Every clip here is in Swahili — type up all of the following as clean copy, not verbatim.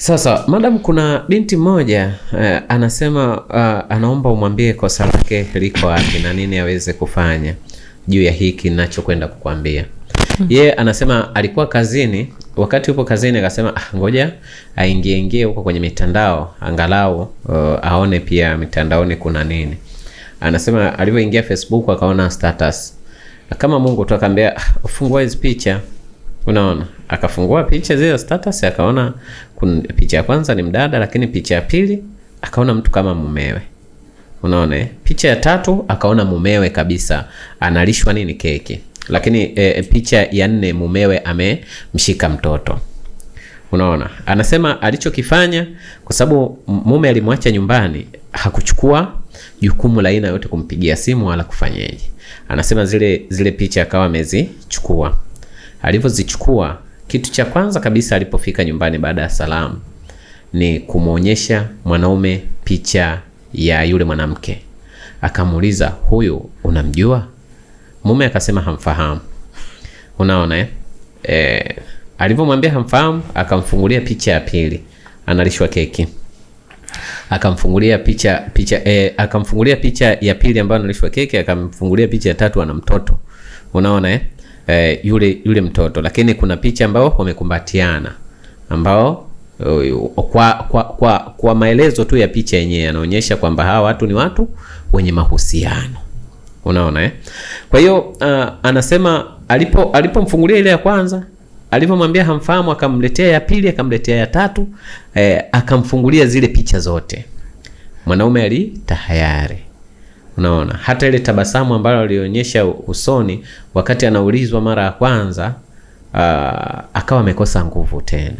Sasa madam, kuna binti mmoja anasema anaomba umwambie kosa lake liko wapi na nini aweze kufanya juu ya hiki ninachokwenda kukwambia. Yeye anasema alikuwa kazini, wakati yupo kazini akasema ngoja aingie huko kwenye mitandao angalau aone pia mitandaoni kuna nini. Anasema alivyoingia Facebook akaona status. Kama Mungu tu akamwambia fungua hizo picha. Unaona? Akafungua picha zile status akaona picha ya kwanza ni mdada, lakini picha ya pili akaona mtu kama mumewe. Unaona? Picha ya tatu akaona mumewe kabisa analishwa nini keki. Lakini picha ya 4 mumewe amemshika mtoto. Unaona? Anasema alichokifanya kwa sababu mume alimwacha nyumbani, hakuchukua jukumu la aina yote kumpigia simu wala kufanyaje. Anasema zile picha akawa amezichukua. Alivyozichukua, kitu cha kwanza kabisa alipofika nyumbani baada ya salamu ni kumuonyesha mwanaume picha ya yule mwanamke. Akamuuliza, huyu unamjua? Mume akasema hamfahamu. Unaona alivyomwambia hamfahamu, akamfungulia picha ya pili, analishwa keki. Akamfungulia akamfungulia picha ya pili ambayo analishwa keki, akamfungulia picha ya tatu ana mtoto. Unaona yule mtoto, lakini kuna picha ambao wamekumbatiana ambao kwa maelezo tu ya picha yenyewe anaonyesha kwamba hawa watu ni watu wenye mahusiano. Unaona Kwa hiyo anasema alipomfungulia ile ya kwanza, alipomwambia hamfahamu, akamletea ya pili, akamletea ya tatu, akamfungulia zile picha zote. Mwanaume alitahayari. Unaona, hata ile tabasamu ambalo alionyesha usoni wakati anaulizwa mara ya kwanza, akawa amekosa nguvu tena,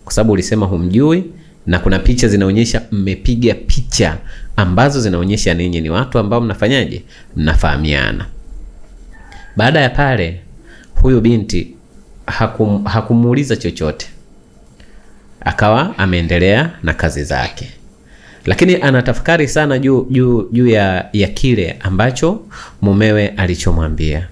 kwa sababu ulisema humjui, na kuna picha zinaonyesha mmepiga picha ambazo zinaonyesha ninyi ni watu ambao mnafanyaje, mnafahamiana. Baada ya pale, huyu binti hakumuuliza chochote, akawa ameendelea na kazi zake. Lakini anatafakari sana juu ya kile ambacho mumewe alichomwambia.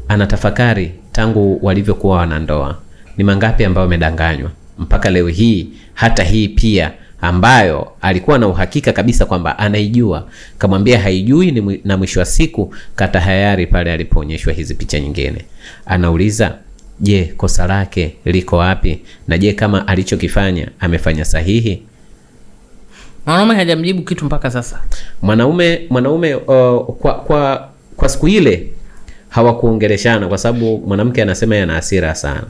Anatafakari tangu walivyokuwa wanandoa, ni mangapi ambao wamedanganywa mpaka leo hii. Hata hii pia ambayo alikuwa na uhakika kabisa kwamba anaijua, kamwambia haijui, na mwisho wa siku katahayari pale alipoonyeshwa hizi picha nyingine. Anauliza, je, kosa lake liko wapi? Na je, kama alichokifanya amefanya sahihi? Mwanaume hajamjibu kitu mpaka sasa. Mwanaume kwa siku ile hawakuongeleshana, kwa sababu mwanamke anasema yana hasira sana,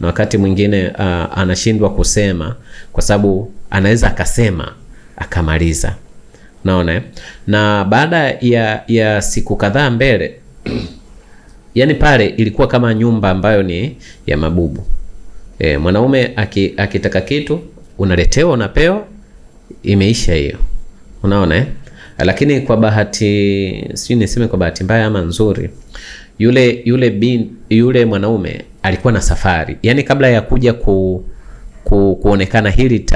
na wakati mwingine anashindwa kusema kwa sababu anaweza akasema akamaliza. Unaona Na baada ya siku kadhaa mbele yani pale ilikuwa kama nyumba ambayo ni ya mabubu. Mwanaume akitaka kitu unaletewa, unapewa, imeisha hiyo. Unaona Lakini kwa bahati, sijui niseme kwa bahati mbaya ama nzuri, yule mwanaume alikuwa na safari. Yani kabla ya kuja kuonekana hili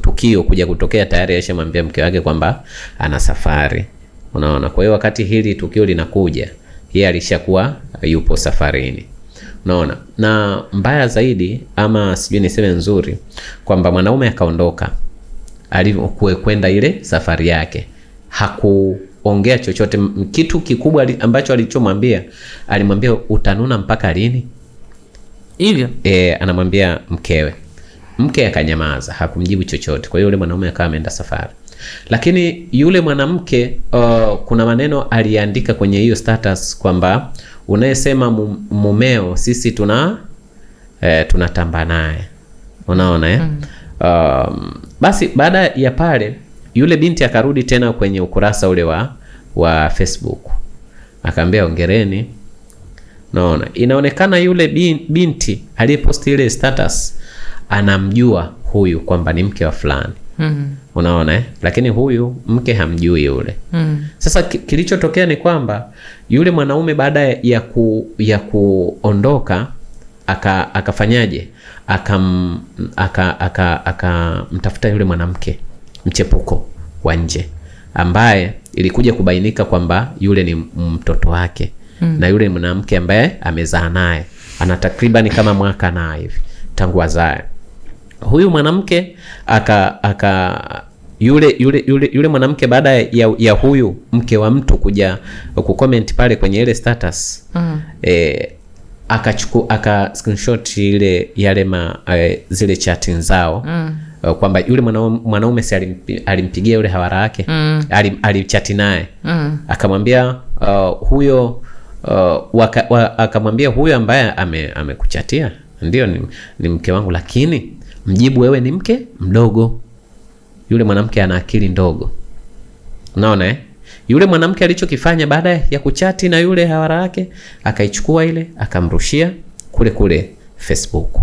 tukio kuja kutokea, tayari alishamwambia mke wake kwamba ana safari. Unaona Kwa hiyo wakati hili tukio linakuja, yeye alishakuwa yupo safarini. Unaona Na mbaya zaidi, ama sijui niseme nzuri, kwamba mwanaume akaondoka alivyokwenda ile safari yake, hakuongea chochote. Kitu kikubwa ambacho alichomwambia, alimwambia utanuna mpaka lini? Hivyo anamwambia mkewe. Mke akanyamaza, hakumjibu chochote. Kwa hiyo yule mwanaume akawa ameenda safari. Lakini yule mwanamke kuna maneno aliandika kwenye hiyo status kwamba unayesema mumeo sisi tunatamba naye. Unaona Basi baada ya pale, yule binti akarudi tena kwenye ukurasa ule wa Facebook, akaambia ongereni. Unaona Inaonekana yule binti aliyeposti ile status anamjua huyu kwamba ni mke wa fulani. Unaona Lakini huyu mke hamjui yule. Sasa kilichotokea ni kwamba yule mwanaume baada ya kuondoka akafanyaje, akamtafuta yule mwanamke mchepuko wa nje, ambaye ilikuja kubainika kwamba yule ni mtoto wake. Na yule mwanamke ambaye amezaa naye ana takriban kama mwaka na hivi tangu azae. Huyu mwanamke yule mwanamke baada ya huyu mke wa mtu kuja kucomment pale kwenye ile status, aka screenshot zile chatting zao, kwamba yule mwanaume si alimpigia yule hawara yake, alichati naye, akamwambia huyo akamwambia huyo ambaye amekuchatia ndio ni mke wangu, lakini mjibu wewe ni mke mdogo. Yule mwanamke ana akili ndogo. Unaona Yule mwanamke alichokifanya baada ya kuchati na yule hawara yake, akaichukua ile akamrushia kule Facebook.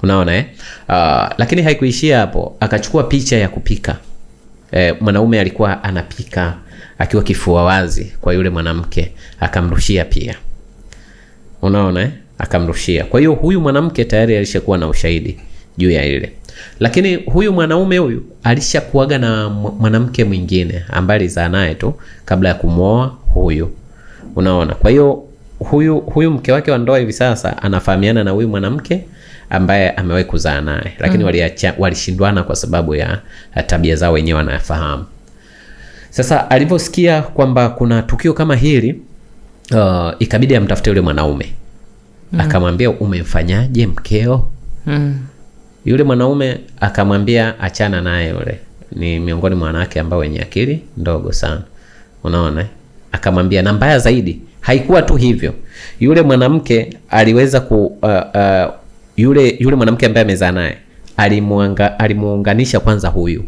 Unaona lakini haikuishia hapo. Akachukua picha ya kupika. Mwanaume alikuwa anapika akiwa kifua wazi kwa yule mwanamke, akamrushia pia. Unaona akamrushia. Kwa hiyo huyu mwanamke tayari alishakuwa na ushahidi juu ya ile. Lakini huyu mwanaume huyu alishakuaga na mwanamke mwingine ambaye alizaa naye tu kabla ya kumuoa huyu. Unaona? Kwa hiyo huyu mke wake wa ndoa hivi sasa anafahamiana na huyu mwanamke ambaye amewahi kuzaa naye, lakini walishindwana kwa sababu ya tabia zao wenyewe wanafahamu. Sasa aliposikia kwamba kuna tukio kama hili, ikabidi amtafute yule mwanaume. Akamwambia, umemfanyaje mkeo? Yule mwanaume akamwambia achana naye, yule ni miongoni mwa wanawake ambao wenye akili ndogo sana. Unaona? Akamwambia, na mbaya zaidi haikuwa tu hivyo. Yule mwanamke aliweza yule mwanamke ambaye amezaa naye alimuunganisha kwanza huyu.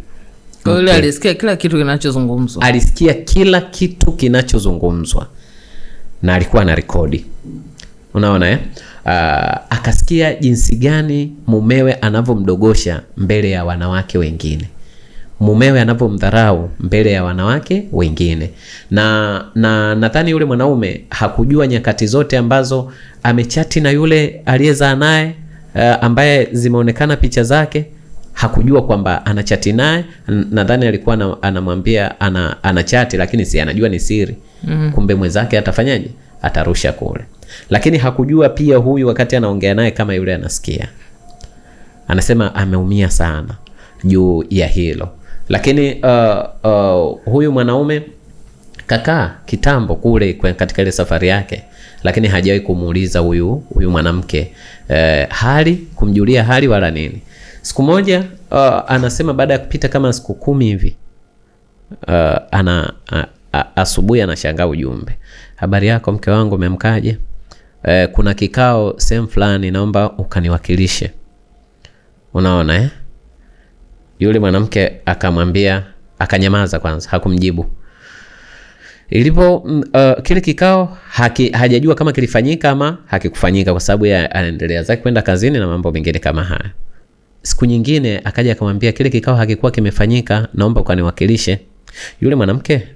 Kwa yule alisikia kila kitu kinachozungumzwa. Alisikia kila kitu kinachozungumzwa na alikuwa ana rekodi. Unaona akasikia jinsi gani mumewe anavyomdogosha mbele ya wanawake wengine, mumewe anavyomdharau mbele ya wanawake wengine. Na nadhani yule mwanaume hakujua nyakati zote ambazo amechati na yule aliyezaa naye, ambaye zimeonekana picha zake, hakujua kwamba anachati naye. Nadhani alikuwa anamwambia anachati, lakini si anajua ni siri. Kumbe mwenzake atafanyaje? Atarusha kule. Lakini hakujua pia huyu wakati anaongea naye kama yule anasikia. Anasema ameumia sana juu ya hilo. Lakini huyu mwanaume kakaa kitambo kule katika ile safari yake, lakini hajawahi kumuuliza huyu mwanamke hali, kumjulia hali wala nini. Siku moja anasema baada ya kupita kama siku 10 hivi, asubuhi anashangaa ujumbe. Habari yako mke wangu, umemkaje? Kuna kikao sehemu fulani, naomba ukaniwakilishe. Unaona Yule mwanamke akamwambia, akanyamaza kwanza, hakumjibu. Ilipo kile kikao hajajua kama kilifanyika ama hakikufanyika, kwa sababu anaendelea zake kwenda kazini na mambo mengine kama haya. Siku nyingine akaja akamwambia, kile kikao hakikuwa kimefanyika, naomba ukaniwakilishe. Yule mwanamke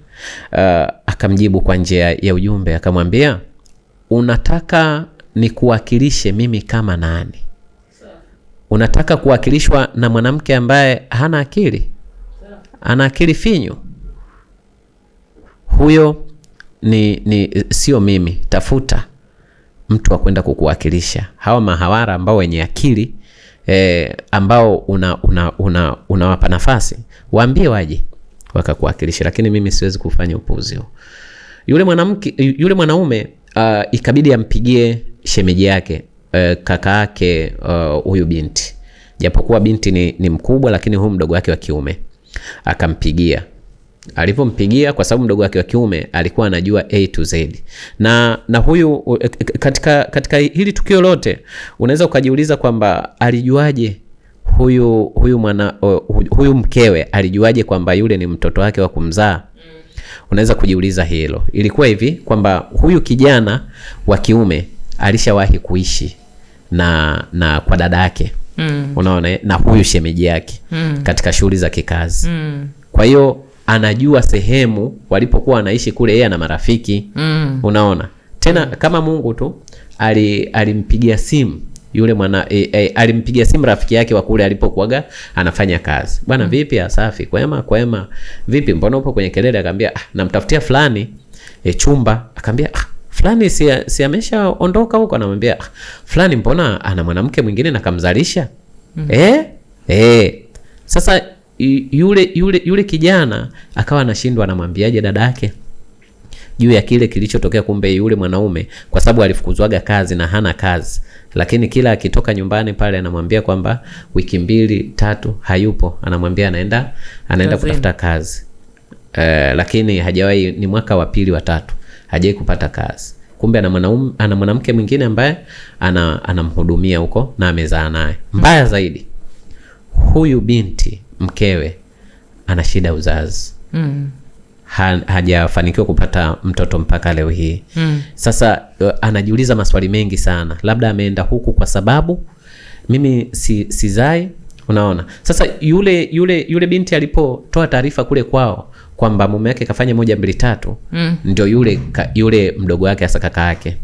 akamjibu kwa njia ya ujumbe, akamwambia, unataka nikuwakilishe mimi kama nani? Unataka kuwakilishwa na mwanamke ambaye hana akili? Ana akili finyu? Huyo sio mimi. Tafuta mtu wa kwenda kukuwakilisha. Hawa mahawara ambao wenye akili ambao unawapa nafasi, waambie waje wakakuwakilisha, lakini mimi siwezi kufanya upuuzi huo. Yule mwanaume ikabidi ampigie shemeji yake, kaka yake huyu binti. Japokuwa binti ni mkubwa, lakini huyu mdogo wake wa kiume akampigia. Alipompigia, kwa sababu mdogo wake wa kiume alikuwa anajua A to Z. Na huyu katika hili tukio lote unaweza ukajiuliza kwamba alijuaje huyu mkewe alijuaje kwamba yule ni mtoto wake wa kumzaa? Unaweza kujiuliza hilo. Ilikuwa hivi kwamba huyu kijana wa kiume alishawahi kuishi na kwa dada yake. Unaona, na huyu shemeji yake katika shughuli za kikazi. Kwa hiyo anajua sehemu walipokuwa wanaishi kule, yeye na marafiki. Unaona? Tena kama Mungu tu alimpigia simu yule alimpigia simu rafiki yake wa kule alipokuaga anafanya kazi. Bwana vipi? Safi. Kwema. Vipi, mbona upo kwenye kelele? Akamwambia namtafutia fulani chumba. Akamwambia fulani si ameshaondoka huko? Anamwambia fulani mbona ana mwanamke mwingine na kamzalisha? Sasa yule kijana akawa anashindwa anamwambiaje dada yake juu ya kile kilichotokea. Kumbe yule mwanaume, kwa sababu alifukuzwaga kazi na hana kazi, lakini kila akitoka nyumbani pale anamwambia kwamba wiki 2-3 hayupo, anamwambia anaenda kutafuta kazi. Lakini hajawahi, ni mwaka wa 2 wa 3 hajawahi kupata kazi. Kumbe ana mwanamke mwingine ambaye anamhudumia huko na amezaa naye. Mbaya zaidi, huyu binti mkewe ana shida uzazi. Hajafanikiwa kupata mtoto mpaka leo hii. Sasa anajiuliza maswali mengi sana, labda ameenda huku kwa sababu mimi sizai, unaona. Sasa yule binti alipotoa taarifa kule kwao kwamba mume wake kafanya 1 2 3, ndio yule mdogo wake hasa kaka yake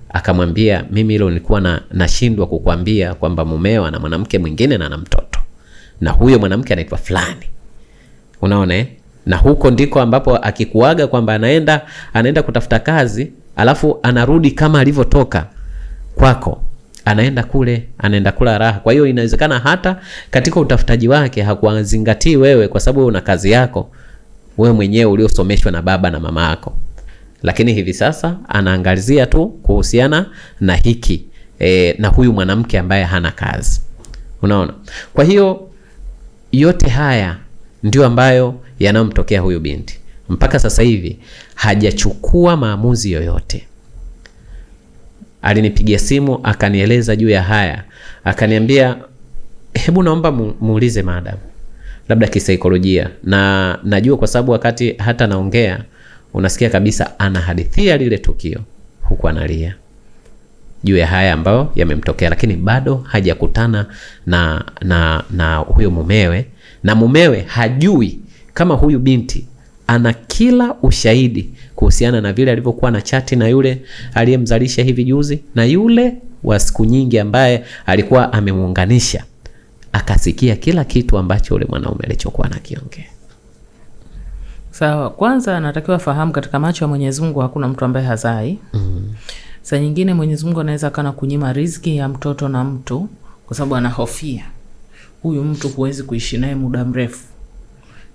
akamwambia, mimi hilo nilikuwa nashindwa kukwambia kwamba mumeo ana mwanamke mwingine na ana mtoto, na huyo mwanamke anaitwa fulani, unaona. Na huko ndiko ambapo akikuaga kwamba anaenda kutafuta kazi, alafu anarudi kama alivyotoka kwako, anaenda kule, anaenda kula raha. Kwa hiyo inawezekana hata katika utafutaji wake hakuzingatii wewe, kwa sababu una kazi yako wewe mwenyewe uliosomeshwa na baba na mama yako, lakini hivi sasa anaangalizia tu kuhusiana na hiki na huyu mwanamke ambaye hana kazi, unaona. Kwa hiyo yote haya ndio ambayo yanamtokea huyu binti. Mpaka sasa hivi hajachukua maamuzi yoyote. Alinipigia simu akanieleza juu ya haya, akaniambia hebu naomba muulize madam, labda kisaikolojia. Na najua kwa sababu wakati hata naongea unasikia kabisa anahadithia lile tukio huku analia juu ya haya ambayo yamemtokea, lakini bado hajakutana na huyo mumewe, na mumewe hajui kama huyu binti ana kila ushahidi kuhusiana na vile alivyokuwa na chati na yule aliyemzalisha hivi juzi, na yule wa siku nyingi ambaye alikuwa amemuunganisha, akasikia kila kitu ambacho yule mwanaume alichokuwa anakiongea. Sawa, kwanza anatakiwa fahamu katika macho ya Mwenyezi Mungu hakuna mtu ambaye hazai. Saa nyingine Mwenyezi Mungu anaweza kana kunyima riziki ya mtoto na mtu kwa sababu anahofia huyu mtu huwezi kuishi naye muda mrefu.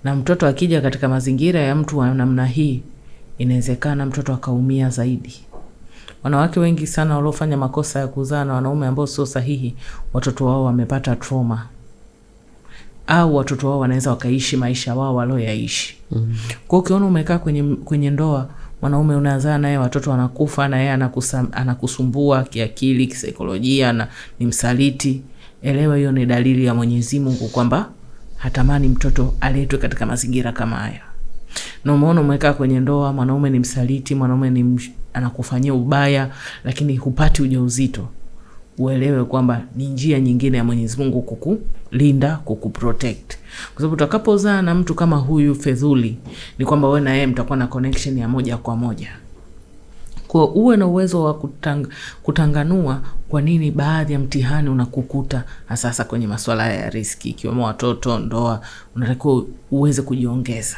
Na mtoto akija katika mazingira ya mtu wa namna hii, inawezekana mtoto akaumia zaidi. Wanawake wengi sana waliofanya makosa ya kuzaa na wanaume ambao sio sahihi, watoto wao wamepata trauma. Au watoto wao wanaweza wakaishi maisha wao walioyaishi. Kwa ukiona umekaa kwenye ndoa, mwanaume unazaa naye watoto wanakufa na yeye anakusumbua kiakili, kisaikolojia na ni msaliti, elewa hiyo ni dalili ya Mwenyezi Mungu kwamba hatamani mtoto aletwe katika mazingira kama haya. Na umeona umekaa kwenye ndoa, mwanaume ni msaliti, mwanaume anakufanyia ubaya, lakini hupati ujauzito, uelewe kwamba ni njia nyingine ya Mwenyezi Mungu kukulinda, kukuprotect. Kwa sababu utakapozaa na mtu kama huyu fedhuli, ni kwamba wewe na yeye mtakuwa na connection ya moja kwa moja. Kwa uwe na uwezo wa kutanganua kwa nini baadhi ya mtihani unakukuta hasa kwenye masuala ya riski, ikiwemo watoto, ndoa, unatakiwa uweze kujiongeza.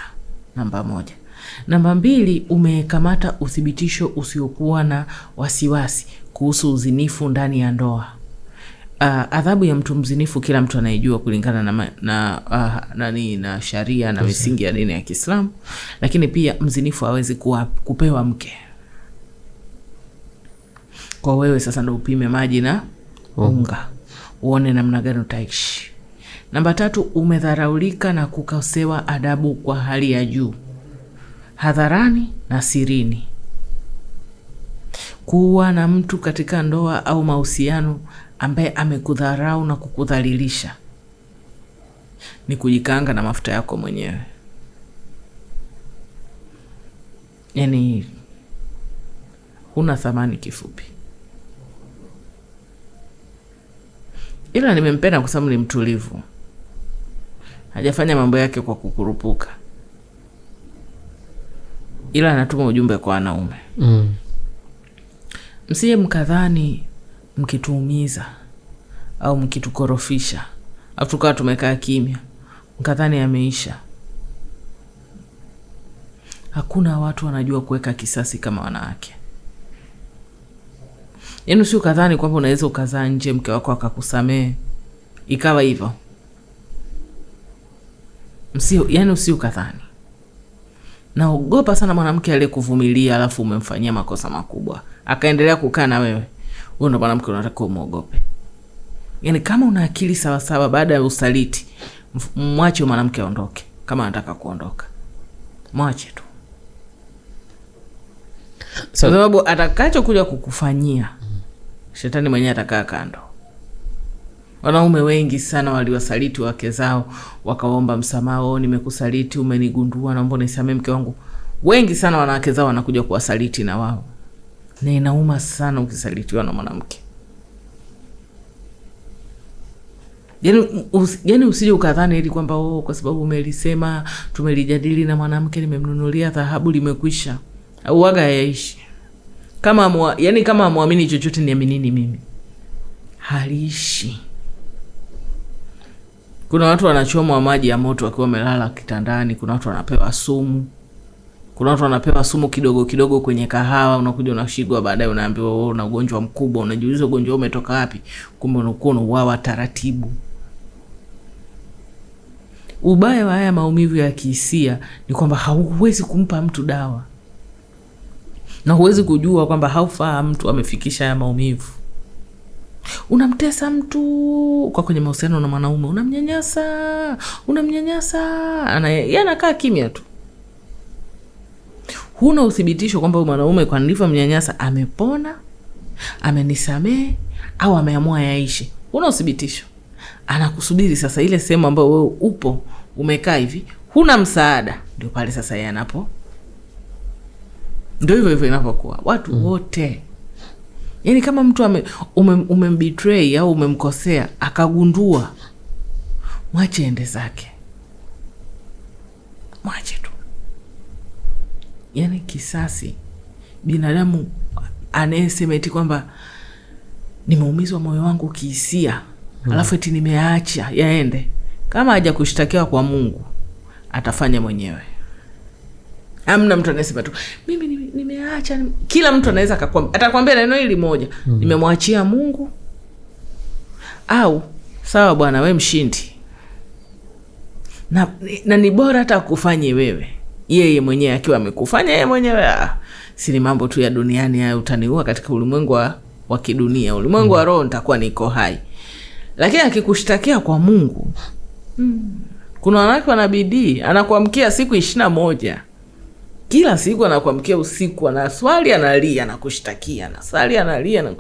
Namba 1. Namba 2, umekamata uthibitisho usiokuwa na wasiwasi kuhusu uzinifu ndani ya ndoa. Adhabu ya mtu mzinifu kila mtu anaijua kulingana na sharia na misingi ya dini ya Kiislamu, lakini pia mzinifu hawezi kupewa mke. Kwa wewe sasa ndo upime maji na unga, uone namna gani utaishi. Namba 3, umedharaulika na kukosewa adabu kwa hali ya juu, hadharani na sirini. Kuwa na mtu katika ndoa au mahusiano ambaye amekudharau na kukudhalilisha ni kujikaanga na mafuta yako mwenyewe. Yaani huna thamani kifupi. Ila nimempenda kwa sababu ni mtulivu. Hajafanya mambo yake kwa kukurupuka. Ila anatuma ujumbe kwa wanaume. Msije mkadhani mkituumiza au mkitukorofisha, afu tukawa tumekaa kimya, mkadhani yameisha. Hakuna watu wanajua kuweka kisasi kama wanawake. Yaani sio kadhani kwamba unaweza ukazaa nje mke wako akakusamee ikawa hivyo. Yani usiukadhani. Naogopa sana mwanamke aliyekuvumilia alafu umemfanyia makosa makubwa akaendelea kukaa na wewe. Huyo ndo mwanamke unataka umuogope. Yani kama una akili sawa sawa, baada ya usaliti mwache mwanamke aondoke. Kama anataka kuondoka, mwache tu. So, sababu atakacho kuja kukufanyia shetani mwenyewe atakaa kando. Wanaume wengi sana waliwasaliti wake zao, wakaomba msamaha, nimekusaliti, umenigundua, naomba unisamehe mke wangu. Wengi sana wanawake zao wanakuja kuwasaliti na wao. Na inauma sana ukisalitiwa na mwanamke. Yani usije ukadhani ili kwamba kwa sababu umelisema, tumelijadili na mwanamke, nimemnunulia dhahabu, limekwisha. Au waga yaishi. Kama muamini chochote, niaminini mimi, haliishi. Kuna watu wanachomwa maji ya moto wakiwa wamelala kitandani. Kuna watu wanapewa sumu. Kuna watu wanapewa sumu kidogo kidogo kwenye kahawa. Unakuja unashigwa, baadaye unaambiwa una ugonjwa mkubwa. Unajiuliza ugonjwa umetoka wapi? Kumbe unakuwa unauawa taratibu. Ubaya wa haya maumivu ya kihisia ni kwamba hauwezi kumpa mtu dawa. Na huwezi kujua kwamba haufaa mtu amefikisha haya maumivu. Unamtesa mtu kwa kwenye mahusiano na mwanaume, unamnyanyasa, anakaa kimya tu. Huna uthibitisho kwamba huyu mwanaume kwa nilivyo mnyanyasa amepona, amenisamehe au ameamua yaishi. Huna uthibitisho. Anakusubiri sasa ile sehemu ambayo wewe upo umekaa hivi, huna msaada, ndio pale sasa yeye anapo. Ndio hivyo inapokuwa watu wote. Yani kama mtu umembetray au umemkosea akagundua, mwache ende zake. Mwache tu. Yani kisasi, binadamu anayesema eti kwamba nimeumizwa moyo wangu kihisia, alafu eti nimeacha yaende, kama haja kushtakiwa kwa Mungu atafanya mwenyewe. Hamna mtu anayesema tu mimi nimeacha. Kila mtu anaweza atakwambia neno hili moja, nimemwachia Mungu, au sawa bwana wewe mshindi. Na ni bora hata kufanye wewe. Yeye mwenyewe akiwa amekufanya yeye mwenyewe, si ni mambo tu ya duniani haya, utaniua katika ulimwengu wa kidunia. Ulimwengu wa roho nitakuwa niko hai. Lakini akikushtakia kwa Mungu, kuna wanawake wanabidii, anakuamkia siku 21. Kila siku anakuamkia usiku, anaswali, analia, anakushtakia, anasali, analia.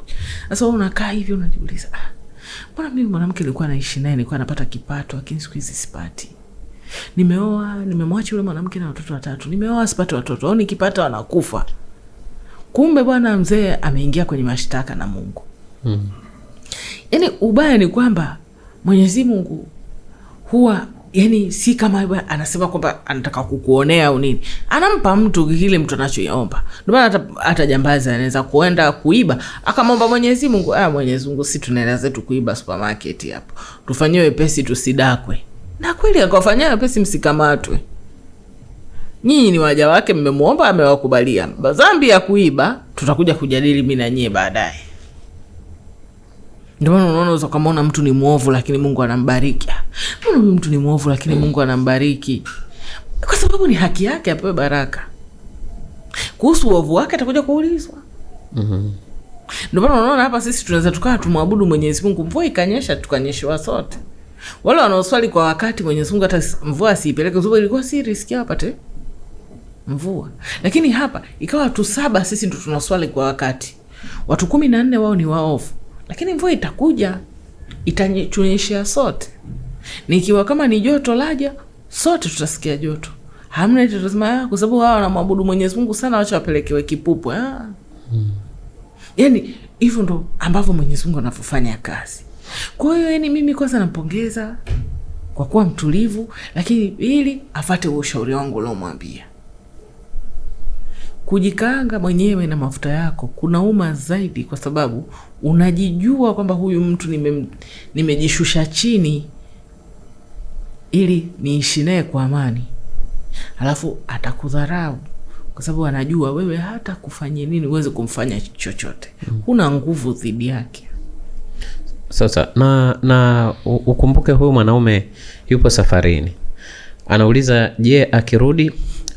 Sasa unakaa hivi unajiuliza, mbona mimi mwanamke nilikuwa naishi naye nilikuwa napata kipato, lakini siku hizi sipati. Nimeoa, nimemwacha yule mwanamke na watoto 3. Nimeoa sipati watoto, au nikipata wanakufa. Kumbe bwana mzee ameingia kwenye mashtaka na Mungu. Yani ubaya ni kwamba Mwenyezi Mungu huwa yani si kama anasema kwamba anataka kukuonea au nini. Anampa mtu kile mtu anachoomba. Ndio maana hata jambazi anaweza kuenda kuiba akamwomba Mwenyezi Mungu, Mwenyezi Mungu, si tunaenda zetu kuiba supermarket hapo, tufanyiwe pesi tusidakwe. Na kweli akawafanyia pesi, msikamatwe. Nyinyi ni waja wake, mmemuomba, amewakubalia. Dhambi ya kuiba tutakuja kujadili mimi na nyie baadaye. Ndio maana unaona kama mtu ni muovu lakini Mungu anambariki. Mbona mtu ni muovu lakini Mungu anambariki? Kwa sababu ni haki yake apewe baraka. Kuhusu uovu wake atakuja kuulizwa. Ndio maana unaona hapa sisi tunaweza tukaa tumwabudu Mwenyezi Mungu, mvua ikanyesha tukanyeshewa sote. Wale wanaoswali kwa wakati Mwenyezi Mungu hata mvua asipeleke, sababu ilikuwa si riski apate mvua. Lakini hapa ikawa watu 7 sisi ndio tunaswali kwa wakati. Watu 14 wao ni waovu. Lakini mvua itakuja, itanyesha sote. Nikiwa kama ni joto laja, sote tutasikia joto. Hamna eti tutasema kwa sababu wao wanamwabudu Mwenyezi Mungu sana, wacha wapelekewe kipupu. Yani hivyo ndo ambavyo Mwenyezi Mungu anafanya kazi. Kwa hiyo yani mimi kwanza nampongeza kwa kuwa mtulivu, lakini ili afate ushauri wangu uliomwambia. Kujikaanga mwenyewe na mafuta yako kunauma zaidi, kwa sababu unajijua kwamba huyu mtu nimejishusha chini ili niishi naye kwa amani. Alafu atakudharau kwa sababu anajua wewe hata kufanyia nini uweze kumfanya chochote. Huna nguvu dhidi yake. Sasa na ukumbuke huyu mwanaume yupo safarini. Anauliza, je, akirudi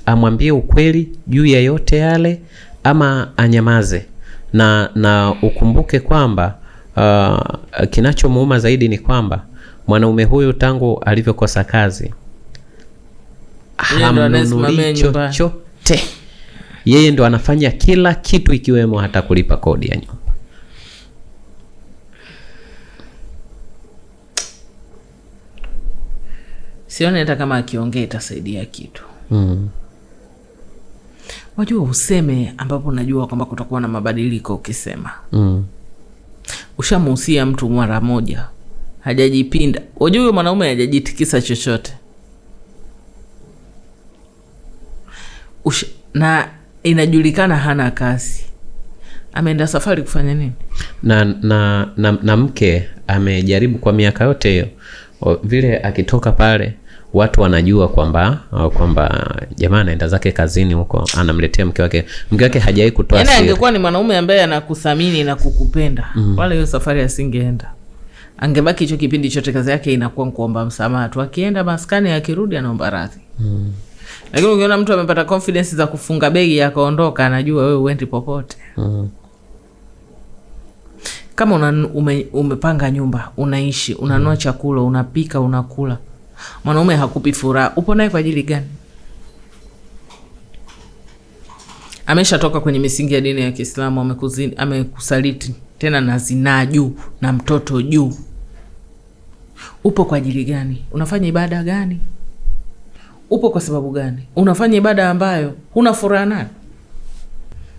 amwambie ukweli juu ya yote yale ama anyamaze? Na ukumbuke kwamba kinachomuuma zaidi ni kwamba mwanaume huyu tangu alivyokosa kazi hamnunuli chochote. Yeye ndo anafanya kila kitu, ikiwemo hata kulipa kodi ya nyumba. Sioni hata kama akiongea itasaidia kitu. Wajua useme ambapo unajua kwamba kutakuwa na mabadiliko ukisema. Ushamuhusia mtu mara moja, hajajipinda. Wajua huyo mwanaume hajajitikisa chochote. Na inajulikana hana kazi. Ameenda safari kufanya nini? Na mke amejaribu kwa miaka yote hiyo. Vile akitoka pale watu wanajua kwamba jamaa anaenda zake kazini huko, anamletea mke wake. Mke wake hajawahi kutoa siri. Angekuwa ni mwanaume ambaye anakuthamini na kukupenda, wala hiyo safari asingeenda. Angebaki hicho kipindi chote kazi yake inakuwa kuomba msamaha tu. Akienda maskani, akirudi anaomba radhi. Lakini ukiona mtu amepata confidence za kufunga begi akaondoka, anajua wewe uendi popote. Kama umepanga nyumba, unaishi, unanua chakula, unapika, unakula, mwanaume hakupi furaha, upo naye kwa ajili gani? Ameshatoka kwenye misingi ya dini ya Kiislamu, amekusaliti tena na zinaa juu na mtoto juu. Upo kwa ajili gani? Unafanya ibada gani? Upo kwa sababu gani? Unafanya ibada ambayo huna furaha nayo?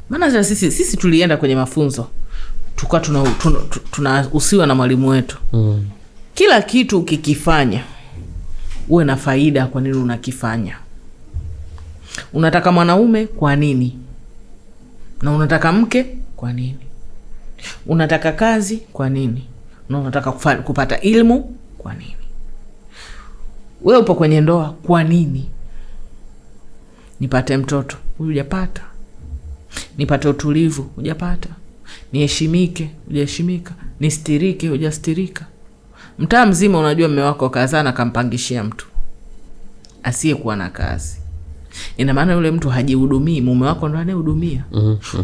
Maana sisi tulienda kwenye mafunzo, tukawa tunahusiwa na mwalimu wetu. Kila kitu ukikifanya uwe na faida. Kwa nini unakifanya? Unataka mwanaume kwa nini? Na unataka mke kwa nini? Unataka kazi kwa nini? Na unataka kupata ilmu kwa nini? Wewe upo kwenye ndoa kwa nini? Nipate mtoto, hujapata. Nipate utulivu, hujapata. Niheshimike, hujaheshimika. Nistirike, hujastirika. Mtaa mzima unajua mume wako kazaa na kampangishia mtu asiyekuwa na kazi. Ina maana yule mtu hajihudumii, mume wako ndo anayehudumia.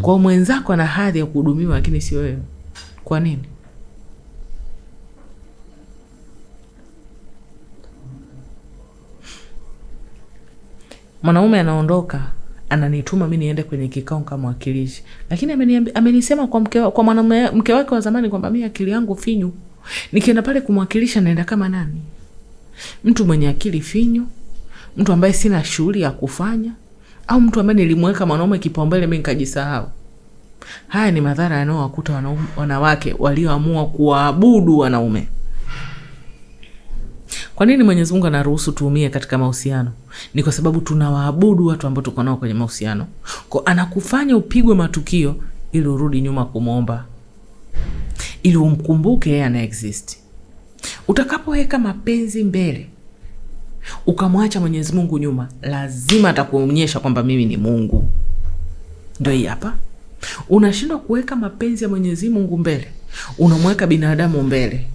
Kwa mwenzako ana hadhi ya kuhudumiwa, lakini sio wewe. Kwa nini? Mwanaume anaondoka, ananituma mimi niende kwenye kikao kama mwakilishi, lakini amenisema kwa mke wake wa zamani kwamba mimi akili yangu finyu. Nikienda pale kumwakilisha naenda kama nani? Mtu mwenye akili finyu? Mtu ambaye sina shughuli ya kufanya? Au mtu ambaye nilimweka mwanaume kipaumbele mimi nikajisahau? Haya ni madhara yanayowakuta wanawake walioamua kuabudu wanaume. Kwa nini Mwenyezi Mungu anaruhusu tuumie katika mahusiano? Ni kwa sababu tunawaabudu watu ambao tuko nao kwenye mahusiano. Kwa anakufanya upigwe matukio ili urudi nyuma kumuomba, ili umkumbuke yeye ana exist. Utakapoweka mapenzi mbele, ukamwacha Mwenyezi Mungu nyuma, lazima atakuonyesha kwamba mimi ni Mungu. Ndio hii hapa. Unashindwa kuweka mapenzi ya Mwenyezi Mungu mbele, unamweka binadamu mbele.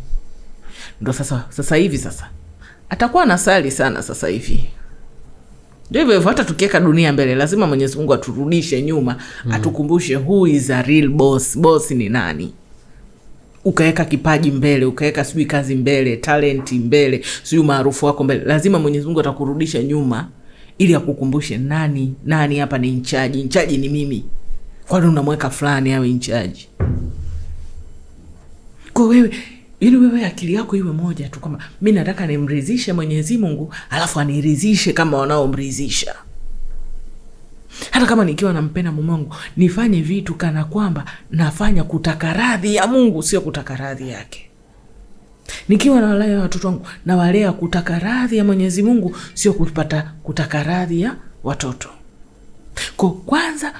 Ndio sasa hivi atakuwa anasali sana sasa hivi. Ndio hivyo hata tukiweka dunia mbele, lazima Mwenyezi Mungu aturudishe nyuma, atukumbushe who is a real boss. Boss ni nani? Ukaweka kipaji mbele, ukaweka sijui kazi mbele, talenti mbele, sijui maarufu wako mbele, lazima Mwenyezi Mungu atakurudisha nyuma ili akukumbushe nani hapa ni inchaji. Inchaji ni mimi. Kwa nini unamweka fulani awe inchaji? Kwa wewe, ili wewe akili yako iwe moja tu, kama mimi nataka nimridhishe Mwenyezi Mungu, alafu aniridhishe kama wanaomridhisha. Hata kama nikiwa nampenda mume wangu, nifanye vitu kana kwamba nafanya kutaka radhi ya Mungu, sio kutaka radhi yake. Nikiwa nawalea watoto wangu, nawalea kutaka radhi ya Mwenyezi Mungu, sio kutaka radhi ya watoto. Kwa kwanza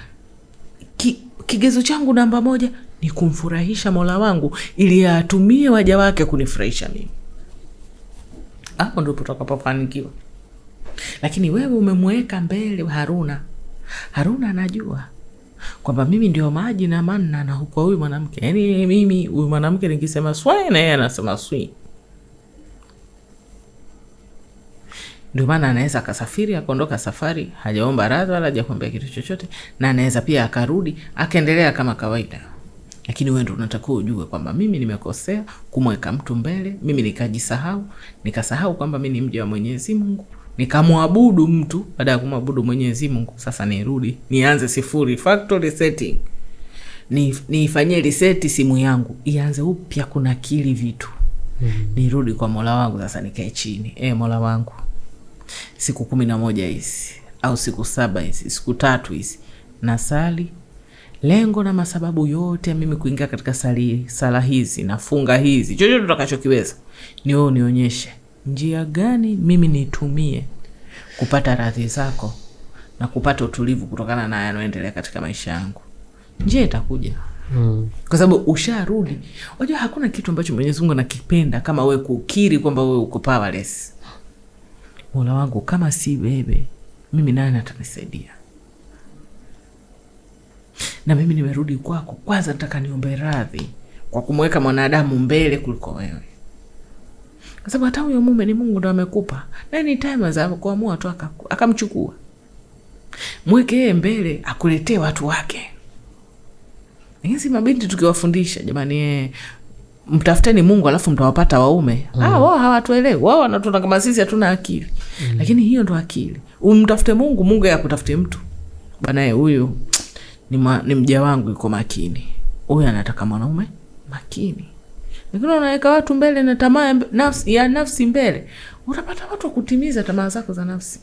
kigezo changu namba 1 ni kumfurahisha Mola wangu ili atumie waja wake kunifurahisha mimi. Hapo ndipo tutakapofanikiwa. Lakini wewe umemweka mbele Haruna anajua kwamba mimi ndio maji na manna na kwa huyu mwanamke. Yaani mimi huyu mwanamke nikisema swai na yeye anasema swi. Ndio maana anaweza akasafiri akaondoka safari, hajaomba radhi wala hajakwambia kitu chochote, na anaweza pia akarudi akaendelea kama kawaida. Lakini wewe ndio unatakiwa ujue kwamba mimi nimekosea kumweka mtu mbele, mimi nikajisahau, nikasahau kwamba mimi ni mja wa Mwenyezi Mungu, nikamwabudu mtu baada ya kumwabudu Mwenyezi Mungu. Sasa nirudi, nianze sifuri, factory setting. Nifanyie reset simu yangu, ianze upya kuna kili vitu. Nirudi kwa Mola wangu sasa, nikae chini. Mola wangu, siku 11 hizi au siku 7 hizi, siku 3 hizi nasali, lengo na masababu yote mimi kuingia katika sala hizi na funga hizi, chochote tutakachokiweza, nionyeshe njia gani mimi nitumie kupata radhi zako na kupata utulivu kutokana na yanayoendelea katika maisha yangu. Njia itakuja. Kwa sababu usharudi. Unajua hakuna kitu ambacho Mwenyezi Mungu anakipenda kama wewe kukiri kwamba wewe uko powerless. Mola wangu, kama si wewe, mimi nani atanisaidia? Na mimi nimerudi kwako, kwanza nataka niombe radhi kwa kumweka mwanadamu mbele kuliko wewe. Kwa sababu hata huyo mume ni Mungu ndo amekupa. Na anytime za kuamua tu akamchukua. Mweke yeye mbele, akuletee watu wake. Hizi mabinti tukiwafundisha, jamani, mtafuteni Mungu alafu mtawapata waume. Wao hawatuelewi. Wao wanatuna kama sisi hatuna akili. Lakini hiyo ndo akili. Umtafute Mungu, Mungu yakutafute mtu. Bana, huyu ni mja wangu yuko makini. Huyu anataka mwanaume makini. Lakini unaweka watu mbele na tamaa ya nafsi mbele, utapata watu kutimiza tamaa zako za nafsi.